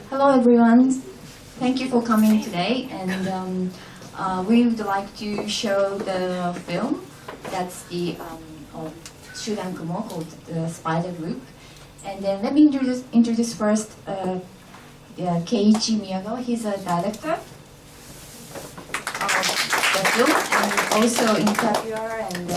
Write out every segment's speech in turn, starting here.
Hello everyone. Thank you for coming today, and we would like to show the film. That's the集団蜘蛛called the Spider Group. And then let me introduce first Keiichi Miyagawa. He's a director of the film and also interviewer, and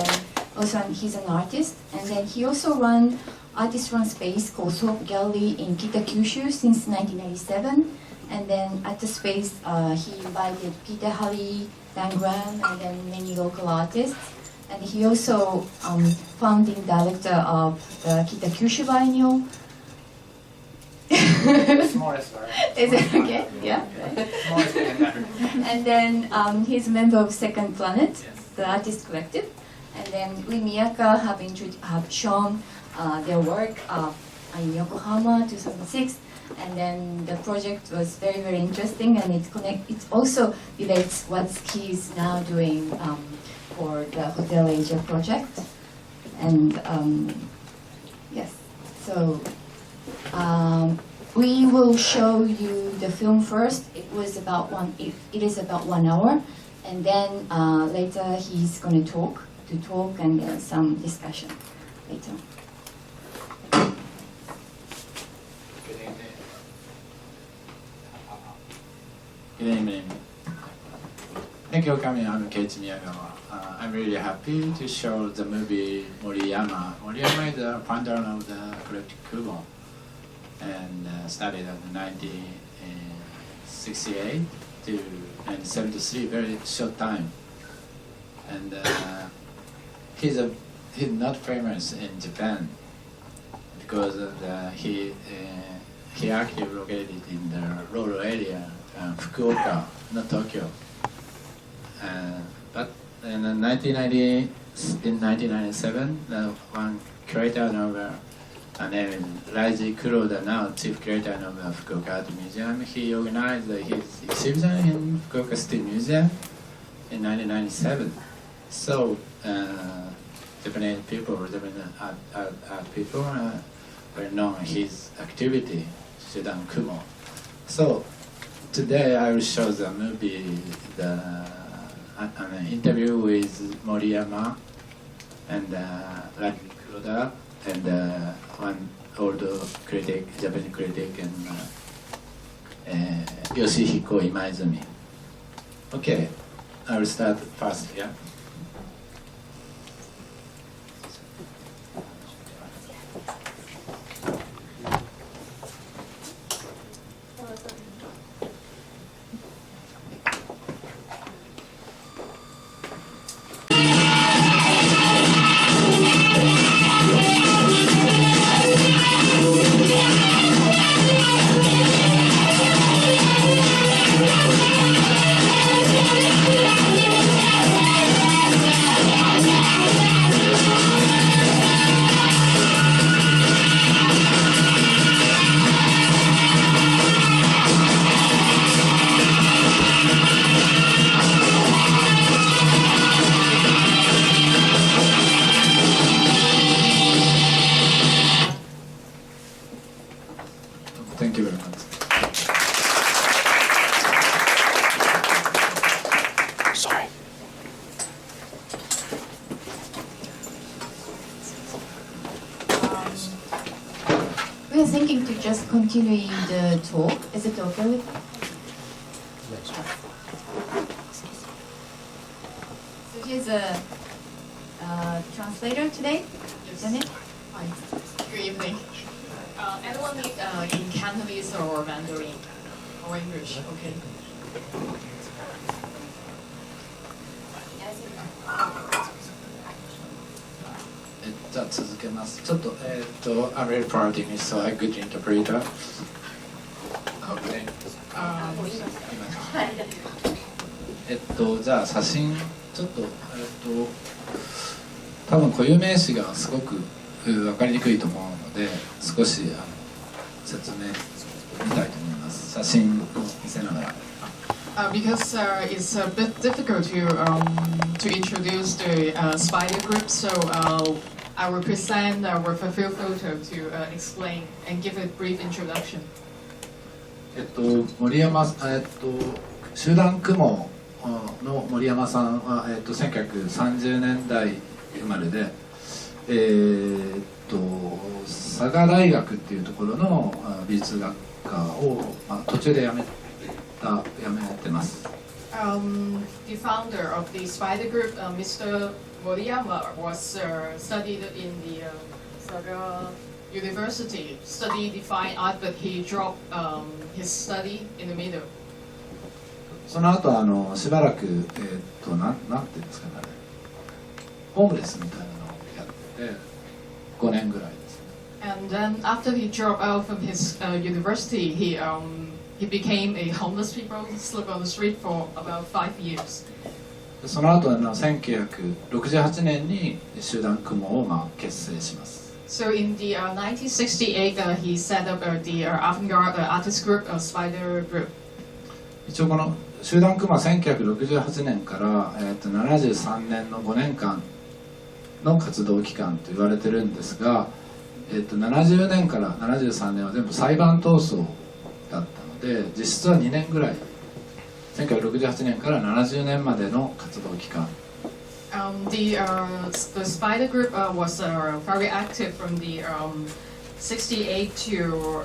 also he's an artist. And then he also run artist-run space called Soap Gallery in Kitakyushu since 1997. And then at the space, he invited Peter Halley, Dan Graham, and then many local artists. And he also founding director of the Kitakyushu Biennial. Smallest one. Is it okay? Yeah. Smallest one. And then he's a member of Second Planet, the artist collective. And then we Miyaka have shown their work in Yokohama 2006. And then the project was very, very interesting, and it also relates what he's now doing for the Hotel Asia project. And yes, so we will show you the film first. It is about 1 hour, and then later he's going to talk and then some discussion later. Good evening. Thank you for coming. I'm Keiichi Miyagawa. I'm really happy to show the movie Moriyama. Moriyama is the founder of the collective Kubo and started in 1968 to 1973, very short time. And he's not famous in Japan because he actually located in the rural area. Fukuoka, not Tokyo. But in 1997, one curator novel named Raiji Kuroda, now chief curator of Fukuoka Art Museum, he organized his exhibition in Fukuoka City Museum in 1997. So Japanese people, Japanese art people were known his activity,集団蜘蛛. So today I will show the movie, an interview with Moriyama and Raiji Kuroda and one old critic, Japanese critic, and Yoshihiko Imaizumi. Okay, I will start first, yeah? Thank you very much. Sorry. We are thinking to just continue the talk. Is it okay with you? So here's a translator today, isn't it? Hi. Good evening. Anyone need in Cantonese or Mandarin or English? Okay. じゃあ続けます。ちょっとI'm very proud of me, so I'm a good interpreter. Okay. じゃあ写真ちょっと多分固有名詞がすごく分かりにくいと思うので少し説明見たいと思います。写真を見せながら。Because it's a bit difficult to introduce the spider group, so I will present with a few photos to explain and give a brief introduction. 森山、集団雲の森山さんは、1930年代生まれで、佐賀大学っていうところの美術学科を、途中で辞めてます。The founder of the Spider Group, Mr. Moriyama, was studied in the Saga University, studied the fine art, but he dropped his study in the middle. その後しばらくなんていうんですかね、ホームレスみたいなのをやってて5年ぐらいですね。And then after he dropped out from his university, he became a homeless people, slept on the street for about 5 years. その後1968年に集団雲を結成します。So in the 1968, he set up the avant-garde artist group, Spider Group. 一応この集団雲は1968年から73年の5年間の活動期間と言われてるんですが、70年から73年は全部裁判闘争だったので、実質は2年ぐらい、1968年から70年までの活動期間。The Spider Group was very active from the 68 to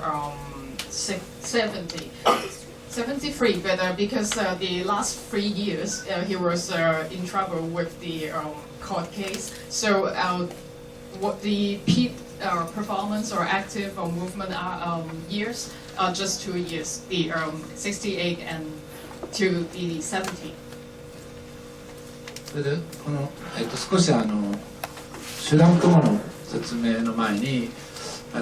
73, but because the last 3 years he was in trouble with the court case, so what the peak performance or active or movement years are just 2 years, the 68 and to the 70. それでこの、少し集団雲の説明の前に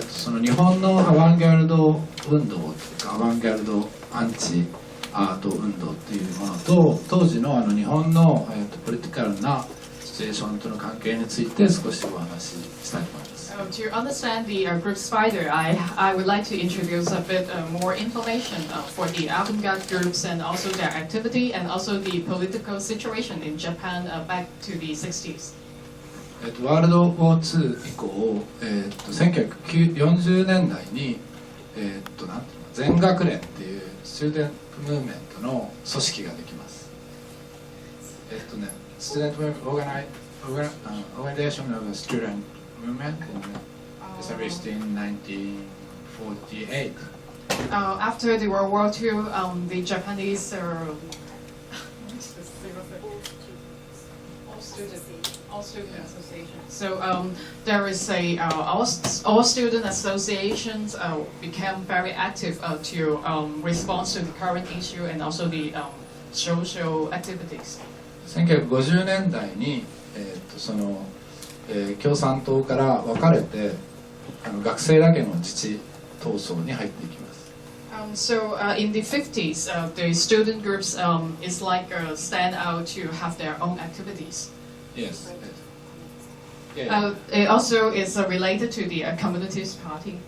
その日本のアバンギャルド運動というかアバンギャルドアンチアート運動というものと当時の日本の、ポリティカルなシチュエーションとの関係について少しお話ししたいと思います。To understand the group Spider, I would like to introduce a bit more information for the avant-garde groups and also their activity and also the political situation in Japan back to the 60s. ワールドウォー2以降、1940年代に、なんていうの全学連っていうスチューデントムーブメントの組織ができます。スチューデントムーブメントOrganization of Student Movement established in 1948. After the World War II, the Japanese all student association. So there is a all student associations became very active to respond to the current issue and also the social activities. 1950年代に、その共産党から分かれて学生だけの自治闘争に入っていきます。So in the 50s, the student groups is like stand out to have their own activities. Yes. It also is related to the Communist Party.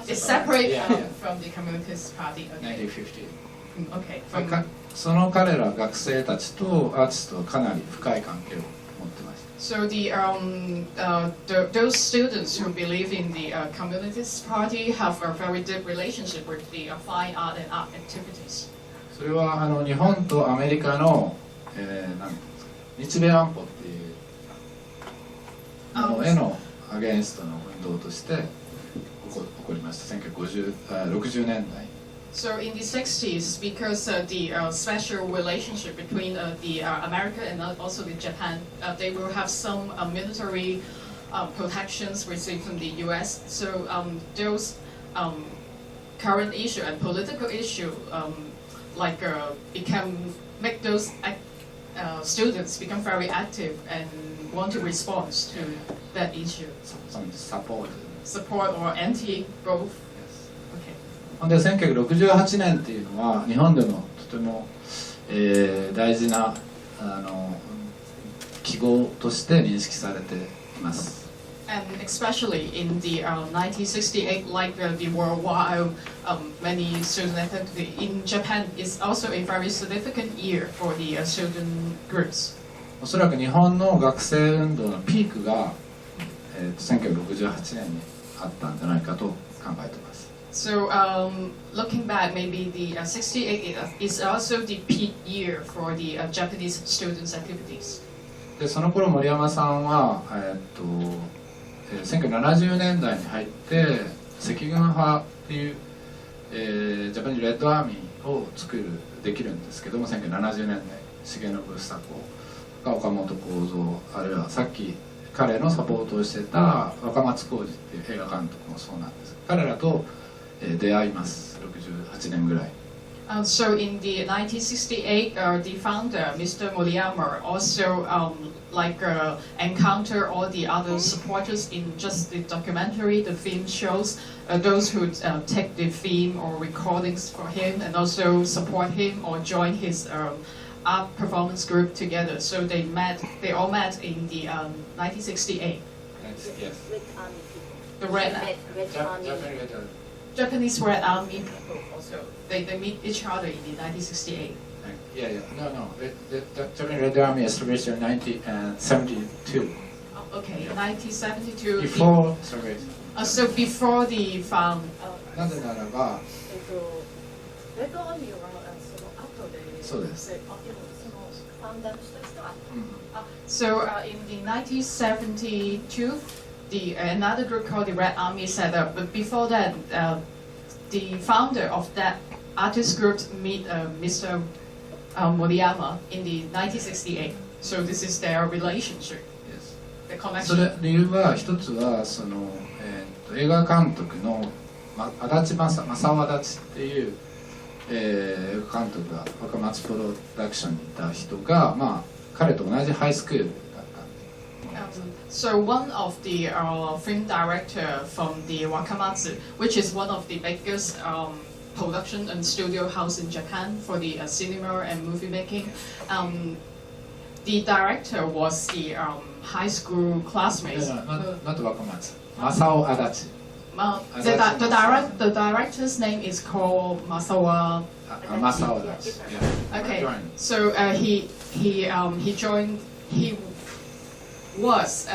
It's separate from the Communist Party. Okay. 1950. Okay. その彼ら学生たちとアーティストはかなり深い関係を持ってました。So those students who believe in the Communist Party have a very deep relationship with the fine art and art activities. それは日本とアメリカの、なんていうんですか、日米安保っていうものへのアゲンストの運動として起こりました。1960年代。So in the 60s, because the special relationship between the America and also the Japan, they will have some military protections received from the U.S. So those current issue and political issue, make those students become very active and want to respond to that issue. Some support or anti both. Okay. で1968年っていうのは日本でもとても、大事な記号として認識されています。And especially in the 1968, like the worldwide many student activity in Japan, is also a very significant year for the student groups. おそらく日本の学生運動のピークが、1968年にあったんじゃないかと考えています。So looking back, maybe the 68 is also the peak year for the Japanese students' activities. でその頃森山さんは、1970年代に入って赤軍派っていう、ジャパニーズレッドアーミーをできるんですけども、1970年代重信房子が岡本幸三、あるいはさっき彼のサポートをしてた若松浩二っていう映画監督もそうなんです。彼らと、出会います。68年ぐらい。So in the 1968, the founder, Mr. Moriyama, also encounter all the other supporters in just the documentary, the film shows, those who take the film or recordings for him and also support him or join his art performance group together. So they all met in the 1968. Yes. The Red Japanese Red Army people also. They meet each other in the 1968. No. The Japanese Red Army established in 1972. Oh, okay, 1972. Before, sorry. So before the found. なぜならば、レッドアーミーはその後で、そうです。でもそのファウンダーの人たちと会った。So in the 1972, another group called the Red Army set up. But before that, the founder of that artist group meet Mr. Moriyama in the 1968. So this is their relationship. Yes. The connection. それ理由は一つはその、映画監督の足立正雄っていう、映画監督が若松プロダクションにいた人が、彼と同じハイスクールだった。So one of the film director from the Wakamatsu, which is one of the biggest production and studio house in Japan for the cinema and movie making, the director was the high school classmates. Not Wakamatsu. Masao Adachi. The director's name is called Masao. Masao Adachi. Yeah. Okay. So he joined. He was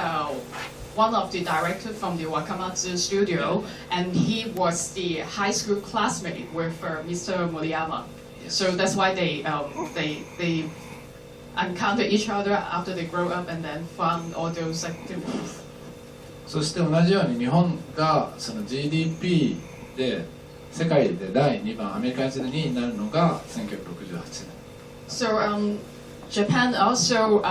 one of the directors from the Wakamatsu studio, and he was the high school classmate with Mr. Moriyama. So that's why they encounter each other after they grow up and then found all those activities. そして同じように日本がその GDP で世界で第2番、アメリカに次いで2位になるのが1968年。So Japan also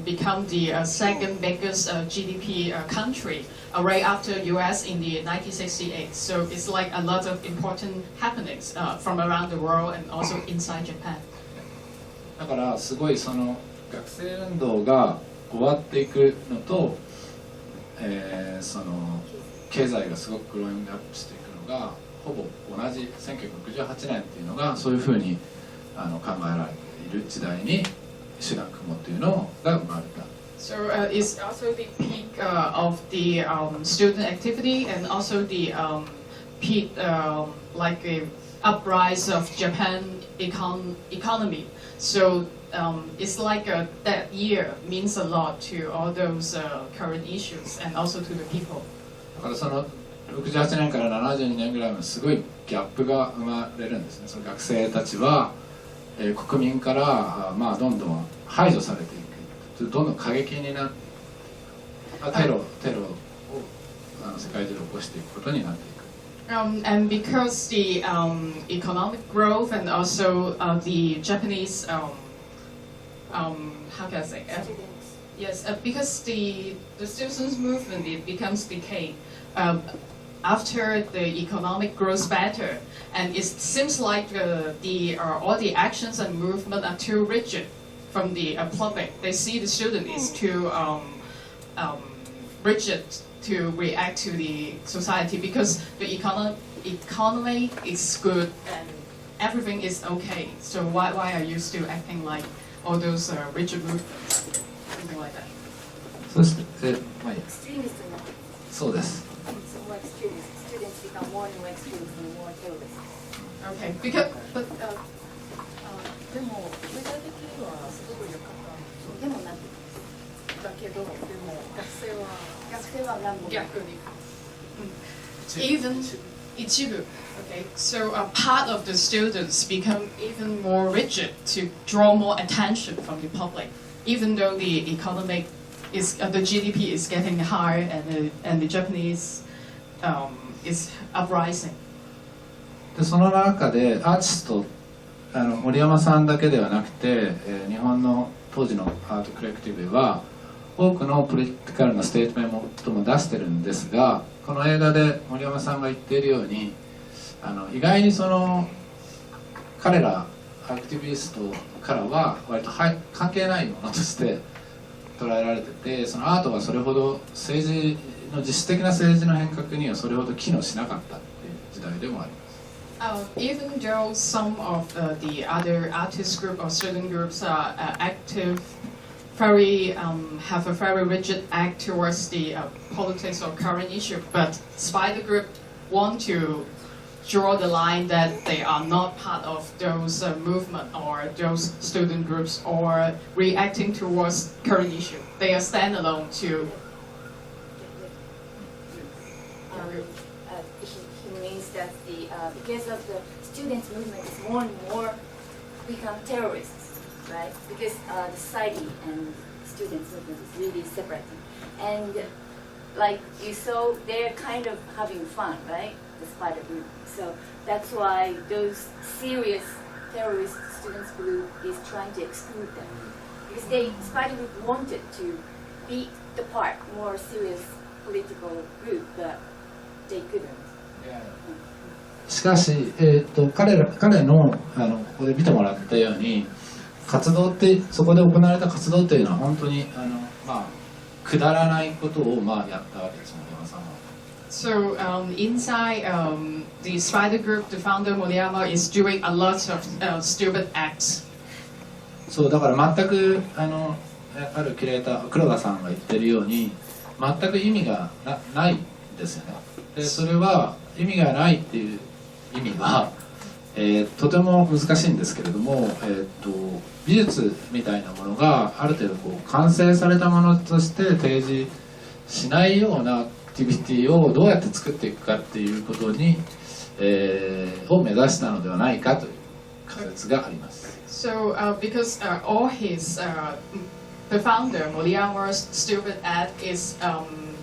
become the second biggest GDP country right after US in the 1968. So it's like a lot of important happenings from around the world and also inside Japan. だからすごいその学生運動が終わっていくのと、その経済がすごくグローイングアップしていくのがほぼ同じ1968年っていうのがそういうふうに考えられている時代に集団雲というのが生まれた。So it's also the peak of the student activity and also the peak like a uprise of Japan economy. So it's like that year means a lot to all those current issues and also to the people. だからその68年から72年ぐらいのすごいギャップが生まれるんですね。その学生たちは、国民からどんどん排除されていく。どんどん過激になってテロを世界中で起こしていくことになっていく。And because the economic growth and also the Japanese how can I say yes because the students movement it becomes decay after the economic grows better and it seems like all the actions and movement are too rigid from the public. They see the student is too rigid to react to the society because the economy is good and everything is okay. So why are you still acting like all those rigid movements? Something like that. そして、Extremist そうです。more extremist. Students become more and more extremist and more terrorist. Okay, because but でも経済的にはすごく良かったでもなくだけどでも学生は何も逆にeven Ichibu. Okay, so a part of the students become even more rigid to draw more attention from the public, even though the economic the GDP is getting higher and the Japanese is uprising. でその中でアーティスト森山さんだけではなくて、日本の当時のアートコレクティブは多くのポリティカルなステートメントも出してるんですが、この映画で森山さんが言っているように意外にその彼らアクティビストからは割と関係ないものとして捉えられてて、そのアートがそれほど政治の実質的な政治の変革にはそれほど機能しなかったっていう時代でもあります。Even though some of the other artist group or student groups are active, have a very rigid act towards the politics or current issue, but Spider Group want to draw the line that they are not part of those movement or those student groups or reacting towards current issue. They are standalone to. He means that because of the students' movement is more and more become terrorists, right? Because the society and students' movement is really separating. And like you saw, they're kind of having fun, right? The Spider Group. So that's why those serious terrorist students group is trying to exclude them. Because Spider Group wanted to be the part, more serious political group, but they couldn't. しかし、彼のここで見てもらったように活動ってそこで行われた活動というのは本当にくだらないことをやったわけです、森山さんは。So inside the Spider Group, the founder Moriyama is doing a lot of stupid acts. そうだから全くあるキュレーター黒田さんが言ってるように全く意味がないんですよね。でそれは意味がないっていう意味は、とても難しいんですけれども、美術みたいなものがある程度完成されたものとして提示しないようなアクティビティをどうやって作っていくかっていうことに、を目指したのではないかという仮説があります。So because all his the founder Moriyama's stupid act is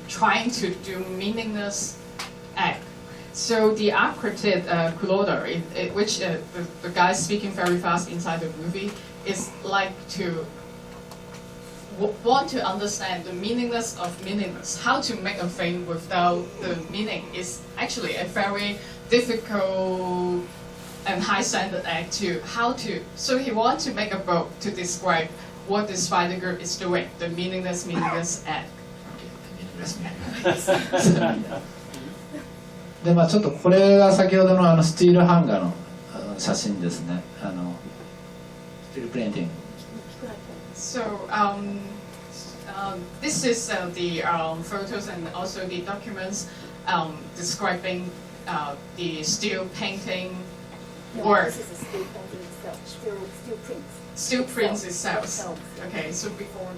trying to do meaningless act. So the art critic Curator, which the guy speaking very fast inside the movie, is like to want to understand the meaningless of meaningless. How to make a thing without the meaning is actually a very difficult and high standard act to how to. So he wants to make a book to describe what the Spider Group is doing, the meaningless act. でちょっとこれが先ほどのスチールハンガーの写真ですね。スチールプリンティング。So this is the photos and also the documents describing the steel painting work. This is a steel painting itself, steel prints. Steel prints itself. Okay, so before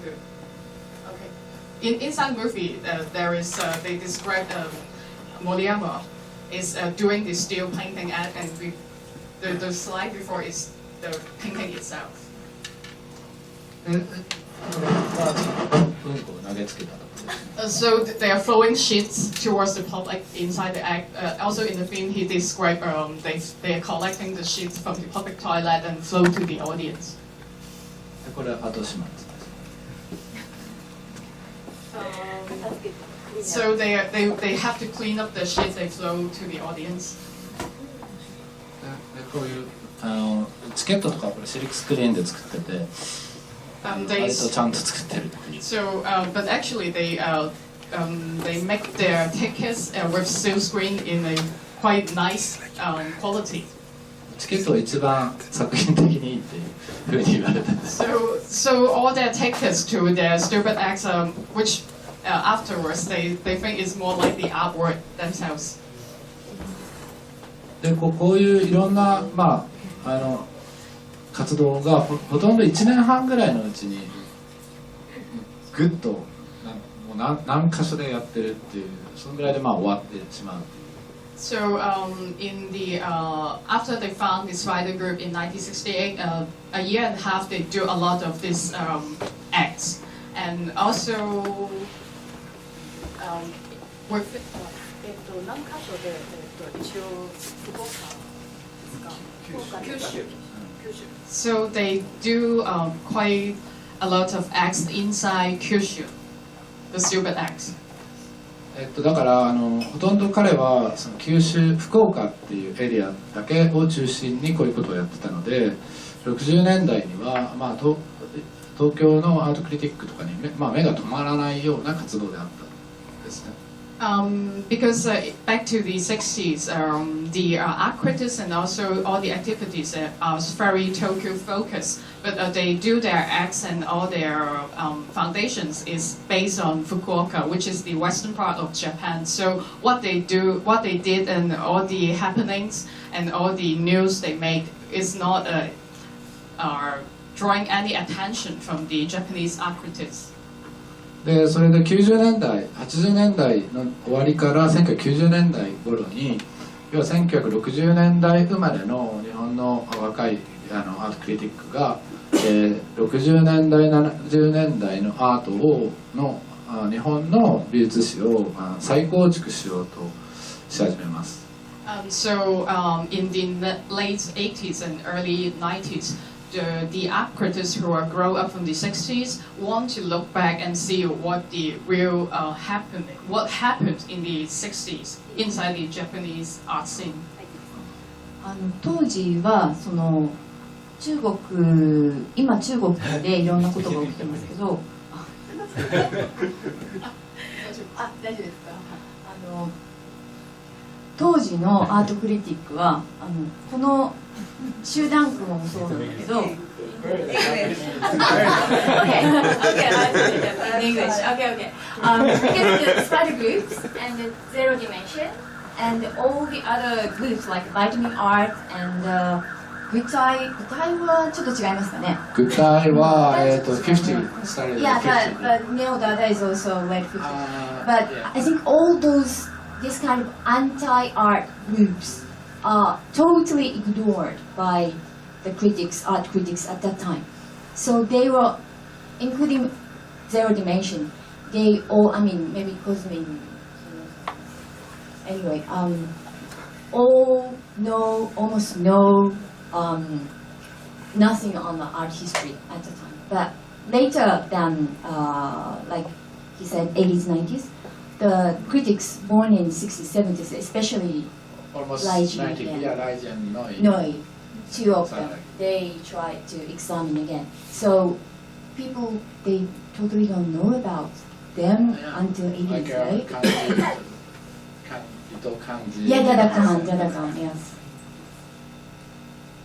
the inside movie there is they describe Moriyama is doing the steel painting act, and the slide before is the painting itself. So they are throwing sheets towards the public inside the act. Also in the film, he described they are collecting the sheets from the public toilet and flow to the audience. これは後始末です。So they have to clean up the sheets they flow to the audience. でこういうチケットとかこれシルクスクリーンで作ってて、割とちゃんと作ってるっていう。So but actually they make their tickets with silk screen in a quite nice quality. チケットが一番作品的にいいっていうふうに言われてて。So all their tickets to their stupid acts, which afterwards they think is more like the artwork themselves. でこういういろんな活動がほとんど1年半ぐらいのうちにぐっともう何箇所でやってるっていうそのぐらいで終わってしまう。So in the after they found the spider group in 1968, a year and a half they do a lot of these acts, and also with 何箇所で、一応福岡ですか？福岡九州。so they do quite a lot of acts inside Kyushu, the stupid acts. だからほとんど彼はその九州福岡っていうエリアだけを中心にこういうことをやってたので、60年代には、東京のアートクリティックとかに目が止まらないような活動であったんですね。Because back to the 60s, the art critics and also all the activities are very Tokyo focused, but they do their acts and all their foundations is based on Fukuoka, which is the western part of Japan. So what they did and all the happenings and all the news they make is not drawing any attention from the Japanese art critics. でそれで90年代80年代の終わりから1990年代頃に、要は1960年代生まれの日本の若いアートクリティックが、60年代70年代のアートの日本の美術史を再構築しようとし始めます。So in the late 80s and early 90s, the art critics who are grow up from the 60s want to look back and see what the real what happened in the 60s inside the Japanese art scene. 当時はその今中国でいろんなことが起きてますけど大丈夫ですか？当時のアートクリティックはこの集団蜘蛛もそうなんだけどOkay, English. Okay. Because the spider groups and the zero dimension and all the other groups like vitamin art and 具体はちょっと違いますかね？具体は50 started Yeah, at 50. but Neo-Dada is also like 50. But I think all this kind of anti-art groups are totally ignored by the art critics at that time. So they were, including Zero Dimension, they all, maybe Cosmin, anyway, almost know nothing on the art history at the time. But later than, like he said, 80s, 90s, the critics born in 60s, 70s, especially Almost Raiji, 90, yeah. Raiji and Noi, two of them, they try to examine again. So people, they totally don't know about them until 80s, like right? kanji. Yeah, Dadakan, yes.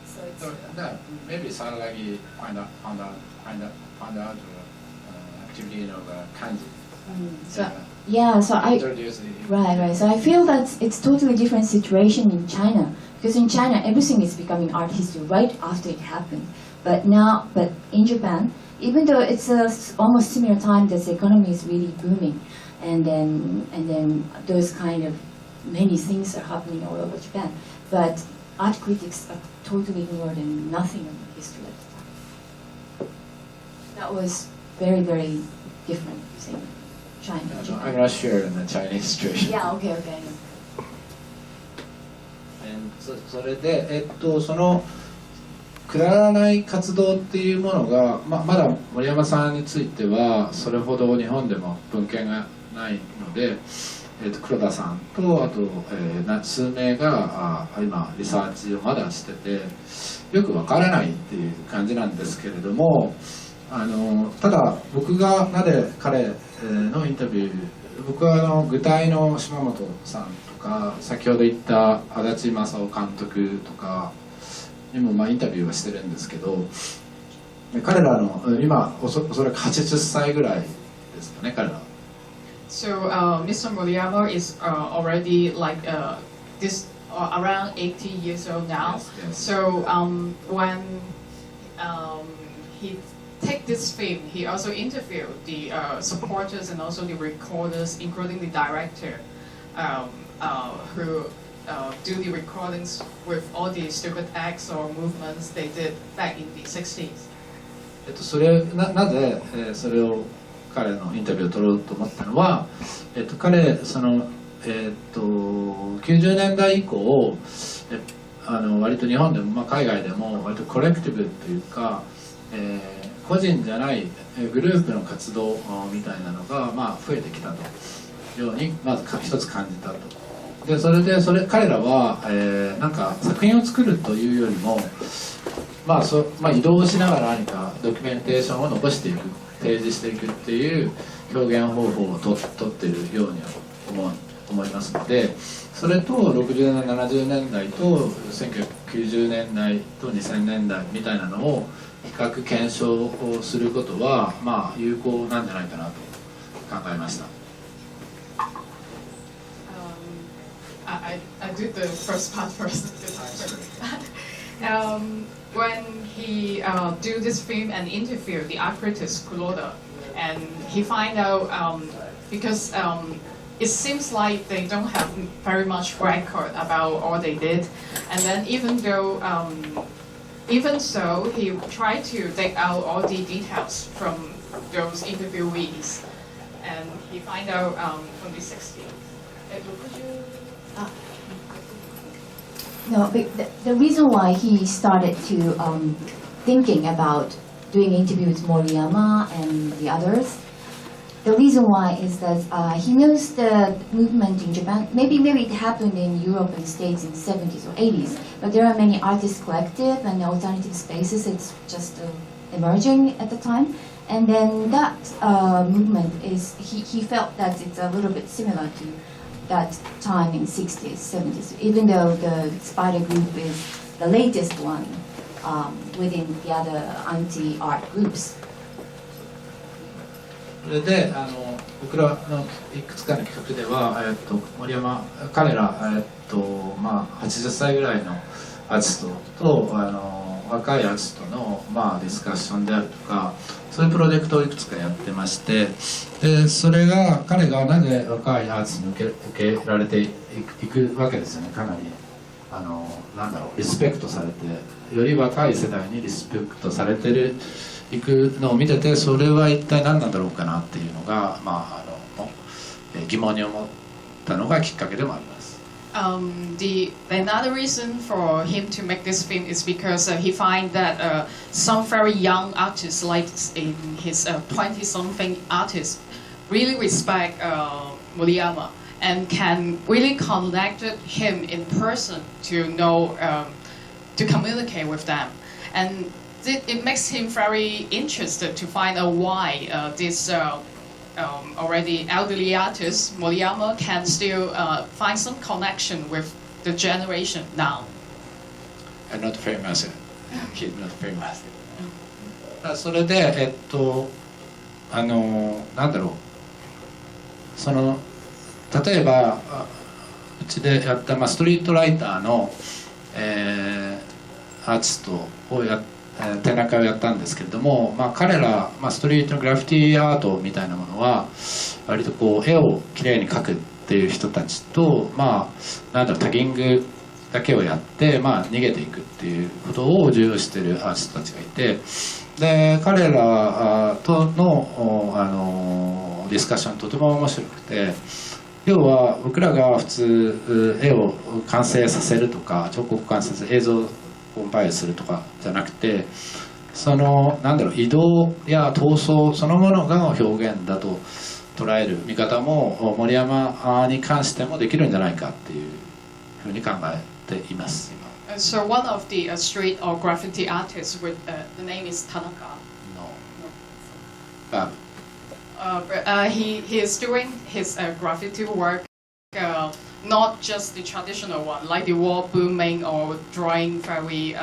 So it's... Maybe Saragi find out activity of kanji. So I right. So I feel that it's totally different situation in China, because in China everything is becoming art history right after it happened. But in Japan, even though it's almost similar time, that the economy is really booming, and then those kind of many things are happening all over Japan. But art critics are totally ignored and nothing of the history at the time. That was very, very different thing. China. I'm not sure in the Chinese situation. Yeah, okay. それで、そのくだらない活動っていうものが、まだ森山さんについてはそれほど日本でも文献がないので、黒田さんとあと、数名が今リサーチをまだしててよくわからないっていう感じなんですけれども、ただ僕がなぜ彼のインタビュー、僕は具体の島本さんとか先ほど言った足立正夫監督とかにもインタビューはしてるんですけど、彼らの今おそらく80歳ぐらいですかね、彼ら。So Mr. Moriyama is already like this around 80 years old now. Yes. So when he take this film, he also interviewed the supporters and also the recorders, including the director, who do the recordings with all the stupid acts or movements they did back in the 60s. なぜ、それを彼のインタビューを取ろうと思ったのは、彼その、90年代以降割と日本でも、まあ、海外でも割とコレクティブというか、個人じゃないグループの活動みたいなのが、まあ、増えてきたとようにまず一つ感じたと。でそれで彼らは、なんか作品を作るというよりも、まあ移動しながら何かドキュメンテーションを残していく、提示していくっていう表現方法をとっているように思いますので、それと60年70年代と1990年代と2000年代みたいなのを比較検証をすることは、まあ有効なんじゃないかなと考えました。I do the first part first. When he do this film and interview the art critic Kuroda, and he find out because it seems like they don't have very much record about all they did, and then even so, he tried to dig out all the details from those interviewees, and he find out from the 60s. No, but the reason why he started to thinking about doing interviews with Moriyama and the others, the reason why is that he knows the movement in Japan. Maybe it happened in Europe and States in the 70s or 80s, but there are many artist collective and alternative spaces. It's just emerging at the time. And then that movement is, he felt that it's a little bit similar to that time in 60s, 70s, even though the Spider group is the latest one within the other anti-art groups. それで僕らのいくつかの企画では、森山彼ら、まあ、80歳ぐらいのアーティストと若いアーティストの、まあ、ディスカッションであるとか、そういうプロジェクトをいくつかやってまして、でそれが彼がなぜ若いアーティストに受けられていくわけですよね。かなりなんだろう、リスペクトされて、より若い世代にリスペクトされていくのを見てて、それは一体何なんだろうかなっていうのが、まあ、疑問に思ったのがきっかけでもあります。Another reason for him to make this film is because he finds that some very young artists, like in his 20-something artists, really respect Moriyama and can really connect him in person to know, to communicate with them. And it makes him very interested to find out why this already elderly artist Moriyama can still find some connection with the generation now. I'm not famous. He's not famous. それでなんだろう、例えばうちでやった、まあ、ストリートライターの、アーティストを展覧会をやったんですけれども、まあ、彼ら、まあ、ストリートのグラフィティアートみたいなものは割とこう絵をきれいに描くっていう人たちと、まあ、なんだろう、タギングだけをやって、まあ、逃げていくっていうことを重要視しているアーティストたちがいて、で彼らとのディスカッションとても面白くて、要は僕らが普通絵を完成させるとか彫刻完成させる、映像コンパイルするとかじゃなくて、なんだろう、移動や闘争そのものが表現だと捉える見方も森山に関してもできるんじゃないかっていうふうに考えています。So one of the street or graffiti artists with the name is Tanaka. No. He is doing his graffiti work, not just the traditional one, like the wall booming or drawing very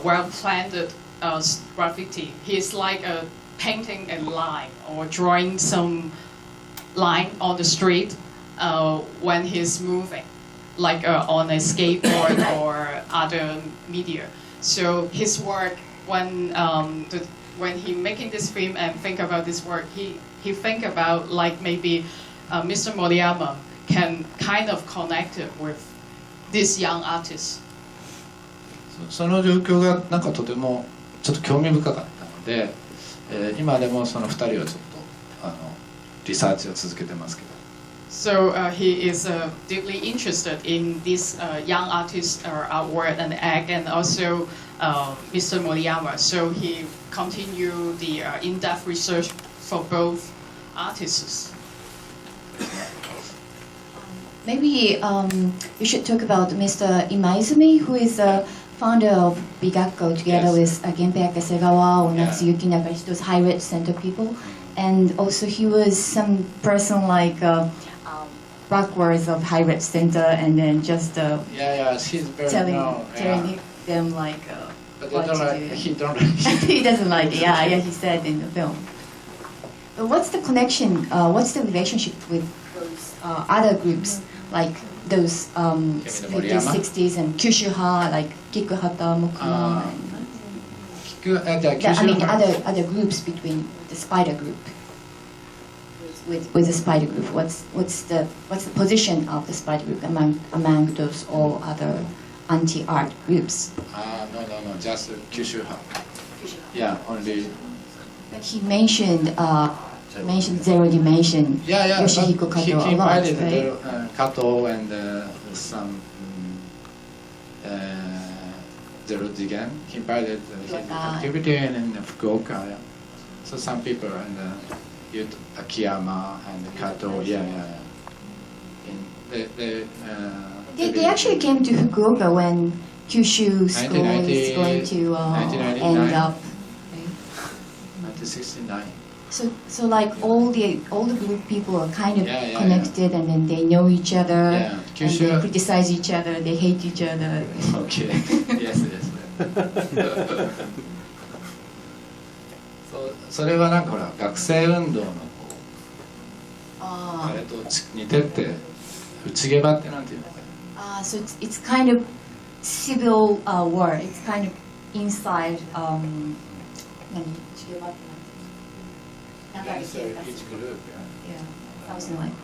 well-planned graffiti. He's like painting a line or drawing some line on the street when he's moving, like on a skateboard or other media. So his work, when he making this film and think about this work, he think about like maybe Mr. Moriyama can kind of connect it with this young artist. その状況がなんかとてもちょっと興味深かったので、今でもその2人はちょっとリサーチを続けてますけど。So he is deeply interested in this young artist artwork and act, and also Mr. Moriyama. So he continued the in-depth research for both artists. Maybe you should talk about Mr. Imaizumi, who is a founder of Bigakko, together with Genpei Akasegawa or Natsuyuki, Nakanishi, those high-rate center people. And also he was some person like backwards of high-rate center, and then just she's very telling them like But what to do. He don't He doesn't like it. Yeah, he said in the film. But what's the connection? What's the relationship with those other groups, like those 50s, 60s, and Kyushu-ha, like Kikuhata, Mokuma, and other groups between the spider group. With the spider group, what's the position of the spider group among those all other anti-art groups? No, just Kyushu-ha. Yeah, only. But he mentioned Zero Dimension. Yoshihiko He Kato a lot, invited right? Kato and some Zero Jigen. He invited his activity in Fukuoka. Yeah. So some people and Akiyama and Kato. They actually came to Fukuoka when Kyushu school is going to end up. 1969. So like all the group people are kind of connected, and then they know each other, and they criticize each other, they hate each other. Okay. Yes. それはなんかほら学生運動のあれと似てって内ゲバってなんていうのかな。So it's kind of civil war. It's kind of inside. 何？内ゲバってなんていうの？ Each group. Yeah, something like that.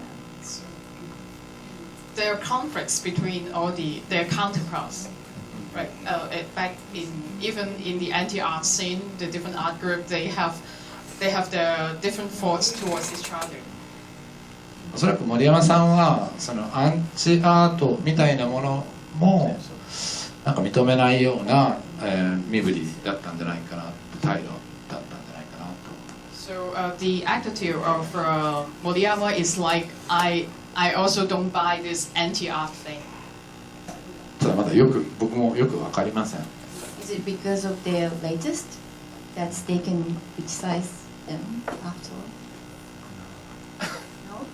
There are conflicts between all their counterparts, right? In fact, even in the anti-art scene, the different art group they have their different thoughts towards each other. おそらく森山さんはそのアンチアートみたいなものもなんか認めないような、身振りだったんじゃないかな、態度だったんじゃないかなと。So the attitude of Moriyama is like I also don't buy this anti-art thing. ただまだ僕もよくわかりません。Is it because of their latest that's they can criticize them after? No.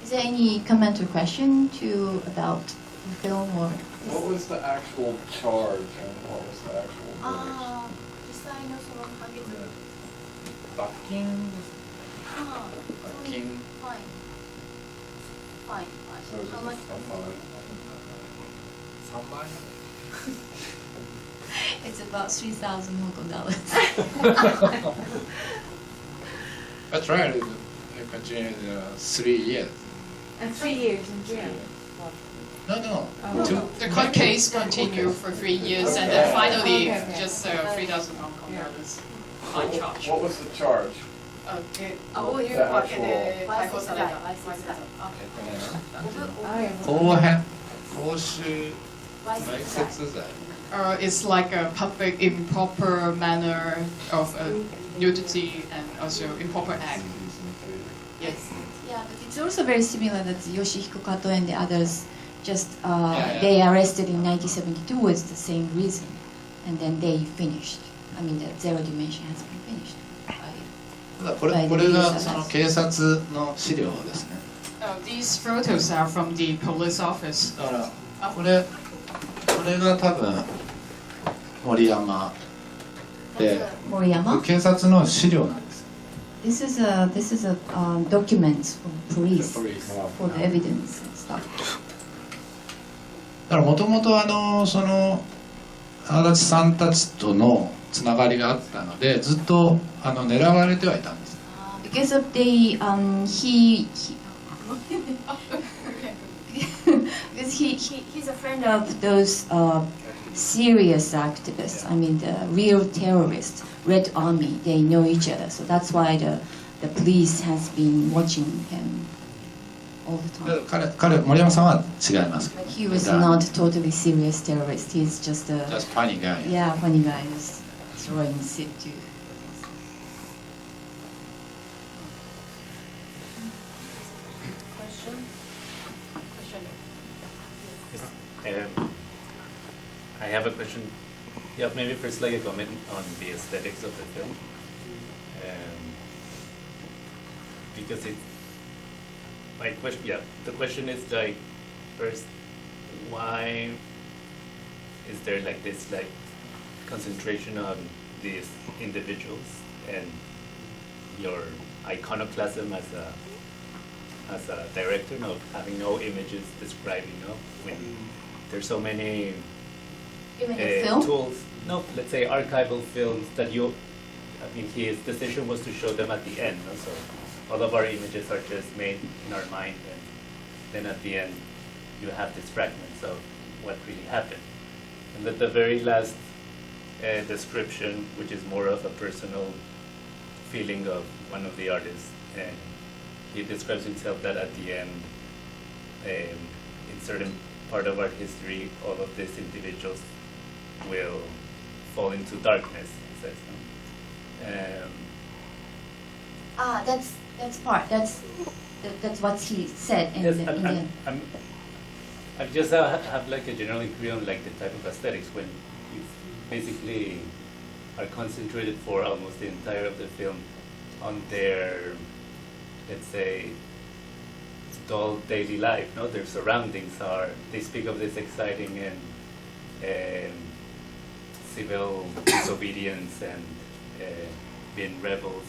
Is there any comment or question about the film or? What was the actual charge and what was the actual rate? 実際のその判決罰金ファイン So it was How much? a fine. It's about 3,000 Hong Kong dollars. That's right. It continued 3 years. 3 years in jail. No. The court case continued for 3 years, and then finally just 3,000 Hong Kong dollars fine charge. What was the charge? どういうわけで逮捕された？公衆わいせつ罪。It's like a public improper manner of nudity and also improper act. Yes. Yeah, but it's also very similar that Yoshihiko Kato and the others just they arrested in 1972 was the same reason, and then they finished. I mean, the Zero Dimension has been finished. これがその警察の資料ですね。These photos are from the police office. だからこれが多分森山で、警察の資料なんです。This is a documents from police for the evidence and stuff. からもともとその足立さんたちとのつながりがあったのでずっと狙われてはいたんです。Because of the he's a friend of those serious activists. I mean the real terrorists, Red Army. They know each other, so that's why the police has been watching him all the time. 森山さんは違います。 But he was not totally serious terrorist. He's just a Just funny guy. yeah, funny guy who's throwing shit too. I have a question. Yeah, maybe first like a comment on the aesthetics of the film, because it's my question. Yeah, the question is like, first, why is there like this like concentration on these individuals and your iconoclasm as a director, having no images describing, when there's so many Film? tools, let's say archival films that his decision was to show them at the end, so all of our images are just made in our mind, and then at the end you have these fragments of what really happened. And at the very last description, which is more of a personal feeling of one of the artists, and he describes himself that at the end, in certain part of art history, all of these individuals will fall into darkness, he says. That's part. That's what he said in Yes, the end. I just have like a general inquiry on like the type of aesthetics when you basically are concentrated for almost the entire of the film on their, let's say, dull daily life. No, their surroundings they speak of this exciting and civil disobedience and being rebels,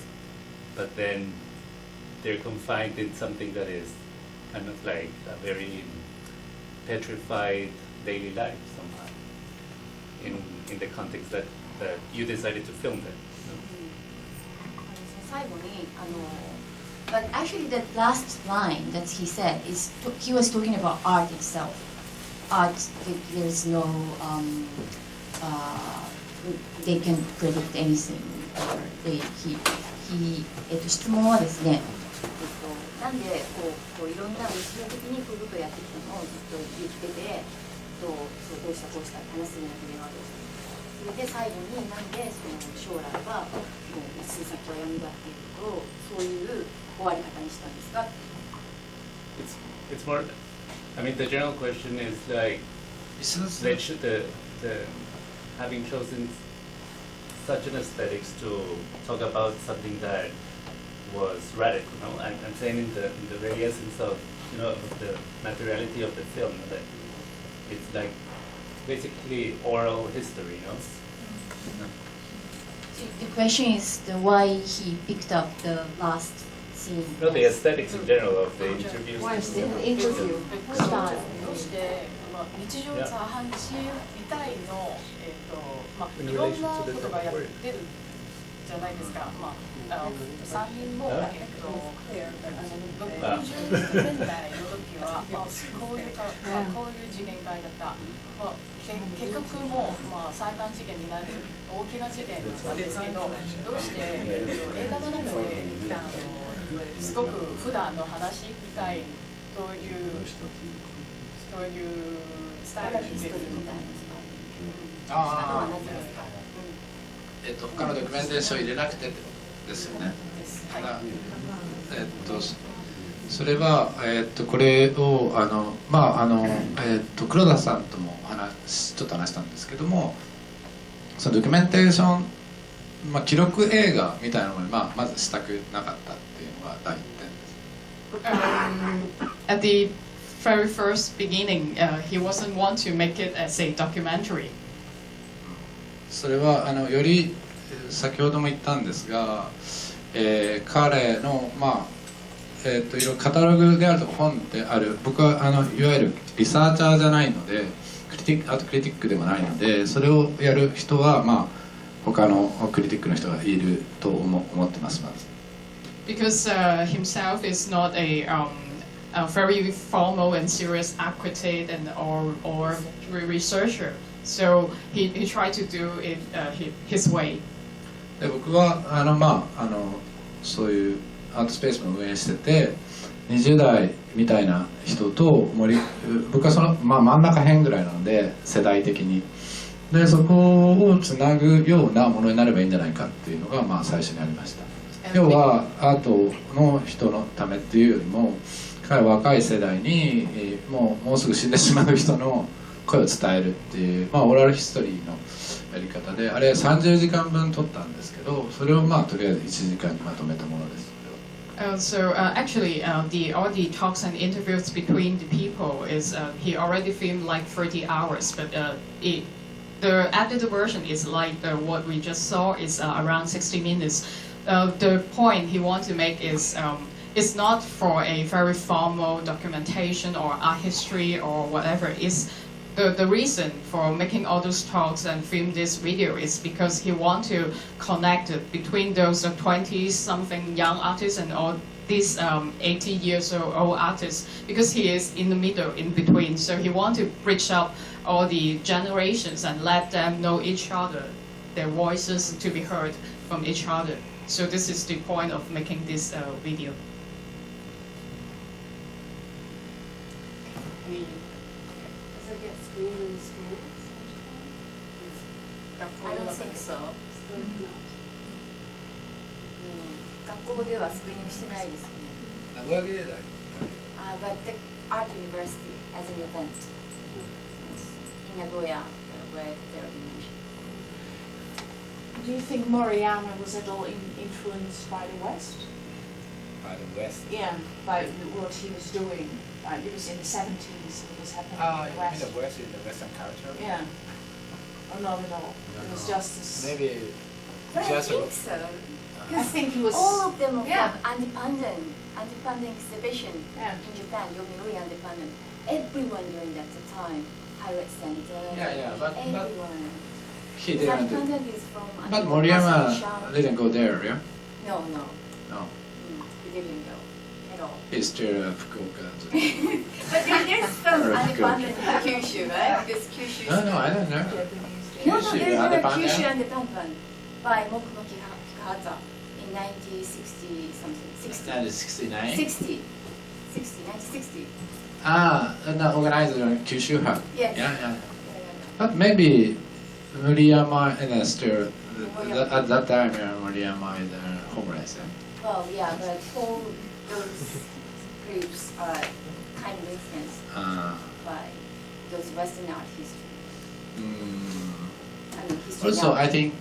but then they're confined in something that is kind of like a very petrified daily life somehow in the context that you decided to film them. 最後にbut actually the last line that he said is he was talking about art itself. Art, there is no they can predict anything. Or he 質問はですね。なんでこういろんな日常的にこういうことをやってきたのをずっと言ってて、どうしたこうしたって話すんだけど、それで最後になんでその将来はもう一寸先は闇だっていうことをそういう終わり方にしたんですか。It's more. I mean, the general question is like, having chosen such an aesthetics to talk about something that was radical. I'm saying in the very essence of of the materiality of the film, that it's like basically oral history. The question is why he picked up the last scene. No, the aesthetics in general of the interviews. どうして日常茶飯事みたいのいろんなことがやってるじゃないですか。3人も60年代の時はこういう次元界だった。結局も最短事件になる大きな事件なんですけど、どうして映画の中ですごく普段の話みたいというスタイルにしてるみたいな。他のドキュメンテーションを入れなくてってことですよね。それは、これを黒田さんともちょっと話したんですけども、そのドキュメンテーション、記録映画みたいなのを、まずしたくなかったっていうのが第一点です。At the very first beginning, he wasn't want to make it as a documentary. それはより先ほども言ったんですが、彼のいろいろカタログであるとか本である、僕はいわゆるリサーチャーじゃないので、アートクリティックでもないので、それをやる人はまあ他のクリティックの人がいると思ってます。まず。Because himself is not a very formal and serious art critic and or researcher, so he tried to do it his way. で僕はそういうアートスペースも運営してて、20代みたいな人と僕はその、真ん中辺ぐらいなので世代的に。でそこをつなぐようなものになればいいんじゃないかっていうのが最初にありました。要はアートの人のためっていうよりも、彼は若い世代にもうすぐ死んでしまう人の声を伝えるっていう、オーラルヒストリーのやり方で、あれ30時間分撮ったんですけど、それをとりあえず1時間にまとめたものです。Actually, all the talks and interviews between the people is he already filmed like 30 hours, but the edited version is like what we just saw is around 60 minutes. The point he wants to make is it's not for a very formal documentation or art history or whatever. It's the reason for making all those talks and film this video is because he wants to connect between those 20-something young artists and all these 80 years old artists, because he is in the middle, in between. So he wants to bridge up all the generations and let them know each other, their voices to be heard from each other. So this is the point of making this video. Does it get screened in schools? I don't think so. 学校ではスクリーニングしてないですね。名古屋芸大。But the art university as an event in Nagoya, where there Do you think Moriyama was at all influenced by the West? By the West. Yeah, by what he was doing. It was in the 70s. It was happening in the West. The West is the Western culture. Yeah. Oh, not at all. It was just this. Maybe But I think so. I think he was. All of them are Yeah. from independent exhibition Yeah. in Japan, Yomiuri Independent. Everyone during that time, Pirate Center, but everyone. he Because didn't. independent is from But Natsuyuki. Moriyama didn't go there, yeah? No, No. he didn't go at all. He's still Fukuoka. But there's some Or independent in Kyushu, right? Because Kyushu. No, I don't know. No, Kyushu there's a independent? Kyushu independent by Mokumoki Kihata in 1960 something. 1969. 60. 1960. Organized on Kyushu-ha. Yes. Yeah. But maybe Moriyama and still at that time Moriyama is homeless. Well, yeah, but all those groups are kind of influenced by those Western art history. I mean, history. Also, now, I think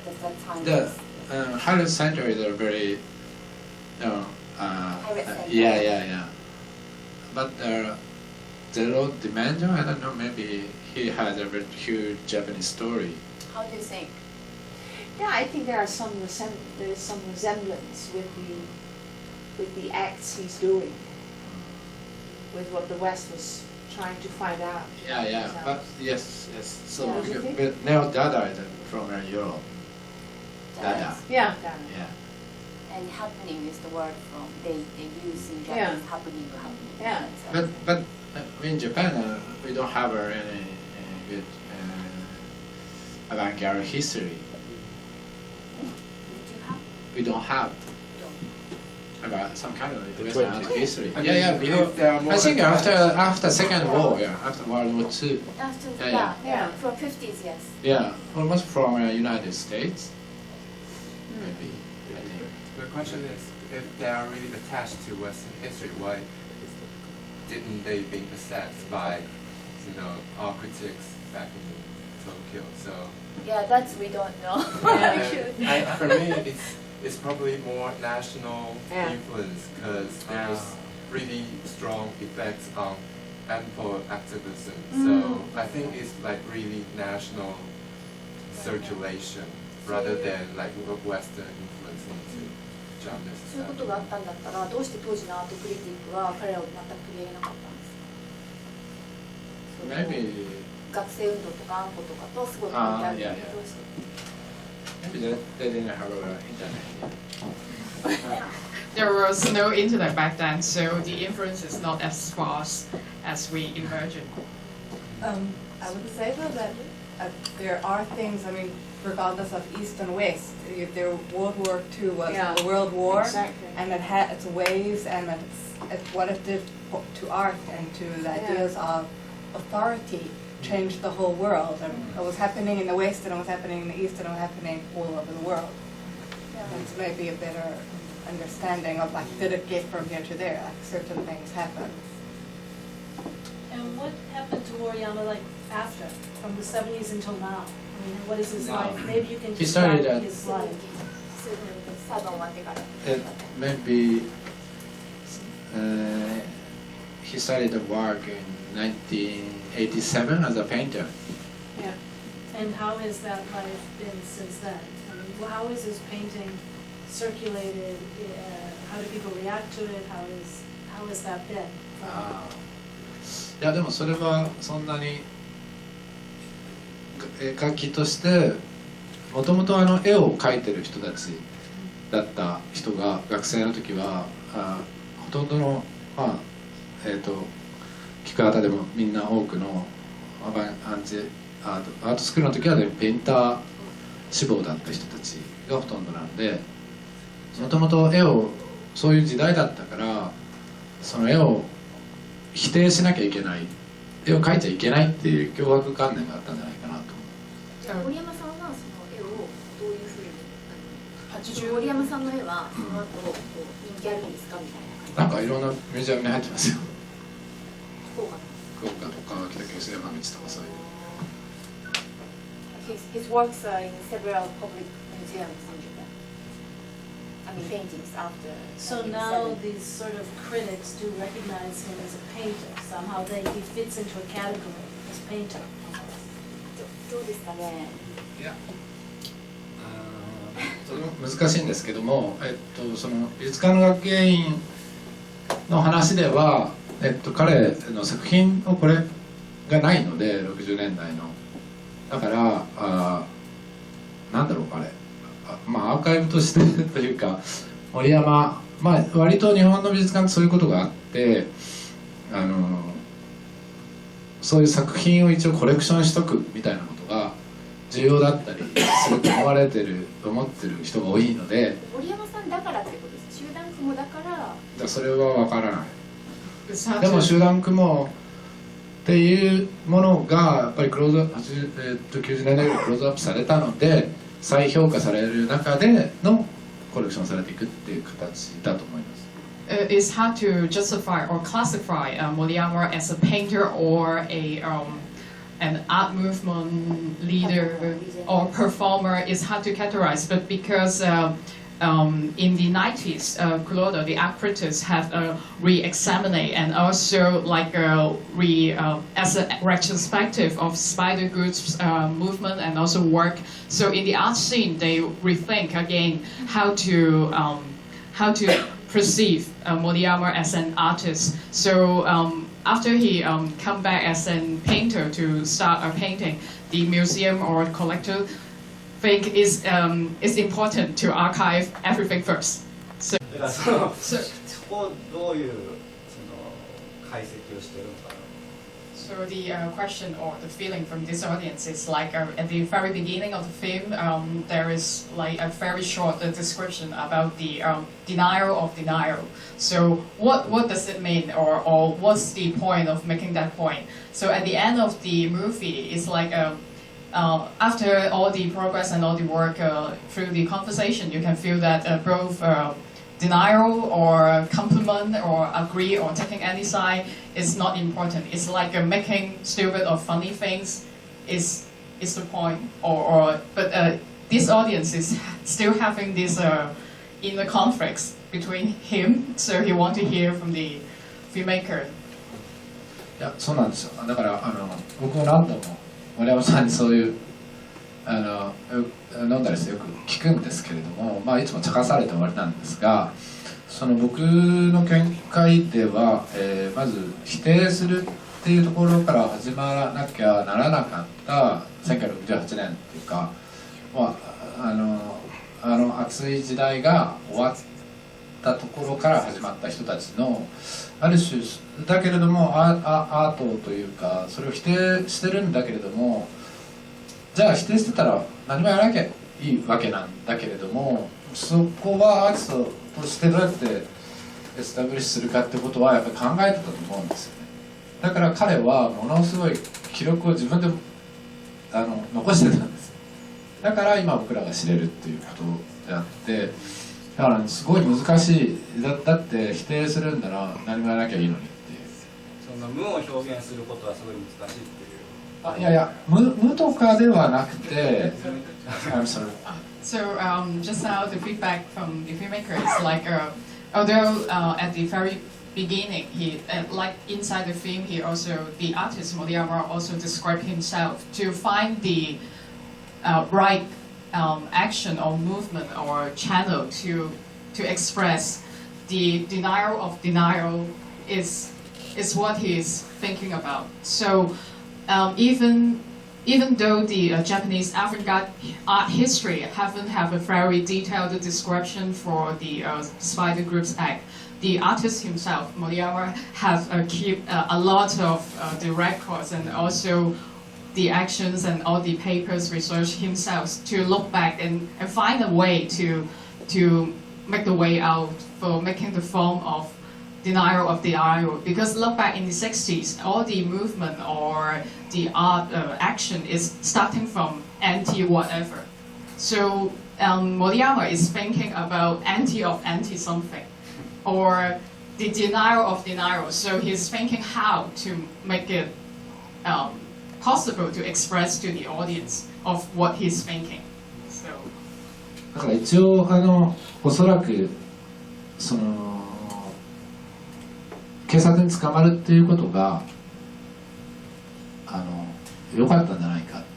that time the was- Pirate Center is a very, Pirate Center. yeah. But Zero Dimension, I don't know, maybe he has a very huge Japanese story. How do you think? Yeah, I think there is some resemblance with the acts he's doing, with what the West was trying to find out. Yeah, but yes. So Yeah, you think? but Neo Dada is from Europe. Dada. Yeah. And happening is the word from they use in Japanese. Yeah. Happening. Yeah. So, But in Japan, we don't have any good avant-garde history. did you have? We don't have about some kind of Western art history. I mean, Yeah. if there are more I think advanced- after Second War, after World War II, After Yeah. for 50s, yes. yeah, almost from United States, maybe. I think. The question is, if they are really attached to Western history, why didn't they being assessed by, art critics back in Tokyo? So Yeah, that's we don't know. for me, it's probably more national Yeah. influence because there's really strong effects on ample activism. So I think it's like really national circulation rather than like Western influence into Japanese そういうこと society. があったんだったら、どうして当時のアートクリティックは彼らを全く取り上げなかったんですか？ Maybe 学生運動とか安保とかとすごい関係あるけど、どうして？ Maybe they didn't have internet. There was no internet back then, so the influence is not as fast as we imagine. I would say though that there are things, I mean, regardless of East and West, there World War II was a world war, Exactly. and it had its waves and what it did to art and to the ideas of authority changed the whole world. And it was happening in the West and it was happening in the East and it was happening all over the world. And it's maybe a better understanding of like, did it get from here to there? Like certain things happen. And what happened to Moriyama like after, from the 70s until now? I mean, what is his life? Maybe you can He started describe at- his life. Maybe he started work in 1987 as a painter. Yeah. And how has that life been since then? I mean, how is his painting circulated? How do people react to it? How has that been? いやでもそれはそんなに絵描きとしてもともと絵を描いてる人たちだった人が学生の時はほとんどのキクアータでもみんな多くのアンチアートスクールの時はペインター志望だった人たちがほとんどなのでもともと絵をそういう時代だったからその絵を否定しなきゃいけない絵を描いちゃいけないっていう脅迫観念があったんじゃないかなと思う。森山さんはその絵をどういうふうに森山さんの絵はその後こう人気あるんですかみたいな感じ。なんかいろんなミュージアムに入ってますよ。福岡福岡とか北九州山口とかそういう。His works are in several public museums in Japan. I mean paintings after. So now these sort of critics do recognize him as a painter. Somehow he fits into a category as painter. どうですかね。いや、それも難しいんですけども、その美術館の学芸員の話では、彼の作品をこれがないので60年代のだからなんだろうあれまあアーカイブとしてというか森山まあ割と日本の美術館ってそういうことがあってそういう作品を一応コレクションしとくみたいなことが重要だったりすると思ってる人が多いので森山さんだからってことです。集団雲だからそれは分からない。でも集団雲っていうものがやっぱり90年代ぐらいクローズアップされたので再評価される中でのコレクションされていくっていう形だと思います。It's hard to justify or classify Moriyama as a painter or an art movement leader or performer. It's hard to categorize, but because in the 90s, Kuroda, the art critics have re-examined and also like as a retrospective of Spider Good's movement and also work. So in the art scene, they rethink again how to perceive Moriyama as an artist. So after he come back as a painter to start a painting, the museum or collector think is important to archive everything first. So, そこをどういう解析をしているのかな。 So the question or the feeling from this audience is like at the very beginning of the film, there is like a very short description about the denial of denial. So what does it mean, or what's the point of making that point? So at the end of the movie, it's like after all the progress and all the work through the conversation, you can feel that both denial or compliment or agree or taking any side is not important. It's like making stupid or funny things is the point. But this audience is still having this inner conflicts between him, so he want to hear from the filmmaker. いやそうなんですよ。だから僕も何度も森山さんにそういう飲んだりしてよく聞くんですけれども、まあ、いつも茶化されて終わりなんですがその僕の見解では、まず否定するっていうところから始まらなきゃならなかった1968年っていうか、まあ、あの熱い時代が終わったところから始まった人たちのある種だけれどもアートというかそれを否定してるんだけれども、じゃあ否定してたら何もやらなきゃいいわけなんだけれども、そこはアーティストとしてどうやってエスタブリッシュするかってことはやっぱり考えてたと思うんですよね。だから彼はものすごい記録を自分で残してたんです。だから今僕らが知れるっていうことであって、だからすごい難しい。だって否定するんなら何もやらなきゃいいのにっていう。その無を表現することはすごい難しいっていう。あ、いやいや、無とかではなくてI'm sorry. So just now the feedback from the filmmaker is like, although at the very beginning, he like inside the film, the artist Moriyama also described himself to find the right action or movement or channel to express the denial of denial is what he is thinking about. So even though the Japanese avant-garde art history haven't have a very detailed description for the Spider Group's act, the artist himself, Moriyama, has kept a lot of the records and also the actions and all the papers research himself to look back and find a way to make the way out for making the form of denial of denial. Because look back in the 60s, all the movement or the art action is starting from anti-whatever. So Moriyama is thinking about anti of anti-something, or the denial of denial. So he's thinking how to make it possible to express to the audience of what he's thinking. So. だから一応おそらくその警察に捕まるっていうことが良かったんじゃないかって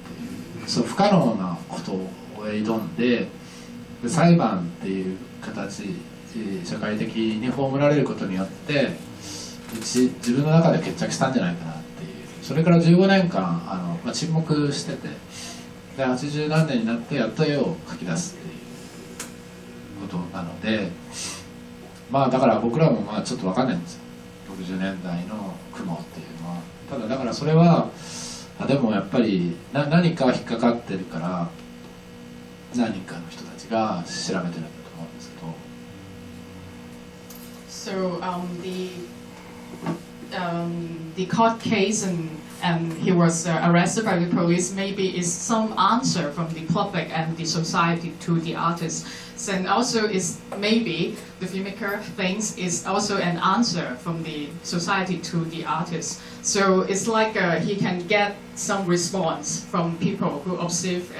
いう、そう不可能なことを挑んで、裁判っていう形社会的に葬られることによって自分の中で決着したんじゃないかなっていう。それから15年間沈黙してて、で80何年になってやっと絵を描き出すっていうことなので、まあだから僕らもまあちょっと分かんないんですよ、60年代の雲っていうのは。ただだからそれはでもやっぱり何か引っかかってるから何人かの人たちが調べてるんだと思うんですけど。So the court case and he was arrested by the police maybe is some answer from the public and the society to the artist. And also is maybe the filmmaker thinks is also an answer from the society to the artist. So it's like he can get some response from people who perceive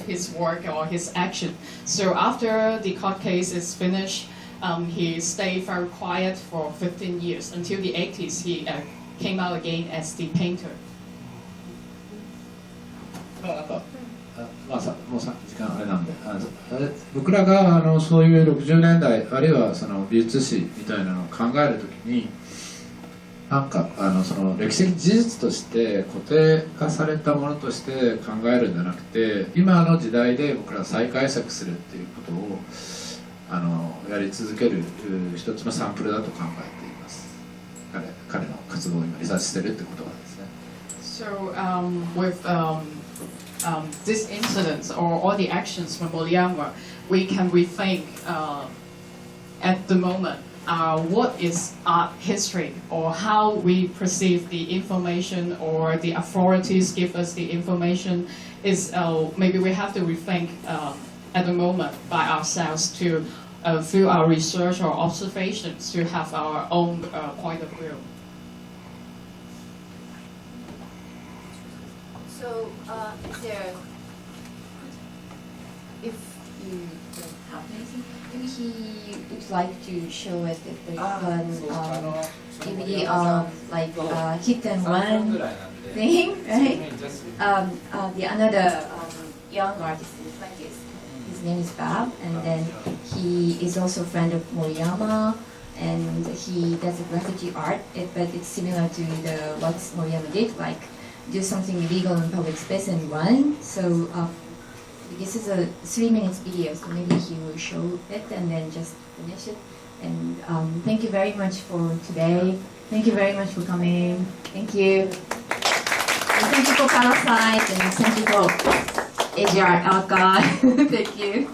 his work or his action. So after the court case is finished, he stayed very quiet for 15 years. Until the 80s, he came out again as the painter. まあもうさ時間あれなんで、僕らがそういう60年代あるいはその美術史みたいなのを考えるときに、なんかその歴史的事実として固定化されたものとして考えるんじゃなくて、今の時代で僕ら再解釈するっていうことをやり続ける一つのサンプルだと考えています。彼の活動を今リサーチしてるってことはですね。So with this incident or all the actions from Moriyama, we can rethink at the moment what is art history, or how we perceive the information, or the authorities give us the information. Is maybe we have to rethink at the moment by ourselves to through our research or observations to have our own point of view. So, is there, if you don't have anything, maybe he would like to show us if there's one DVD of like hit and run thing, right? The another young artist in the 20s, his name is Bob, and then he is also a friend of Moriyama, and he does a graffiti art, but it's similar to what Moriyama did, like do something illegal in public space and run. So this is a 3 minutes video, so maybe he will show it and then just finish it. And thank you very much for today. Thank you very much for coming. Thank you. And thank you for Parasite, and thank you for Asian Art Archive. Thank you.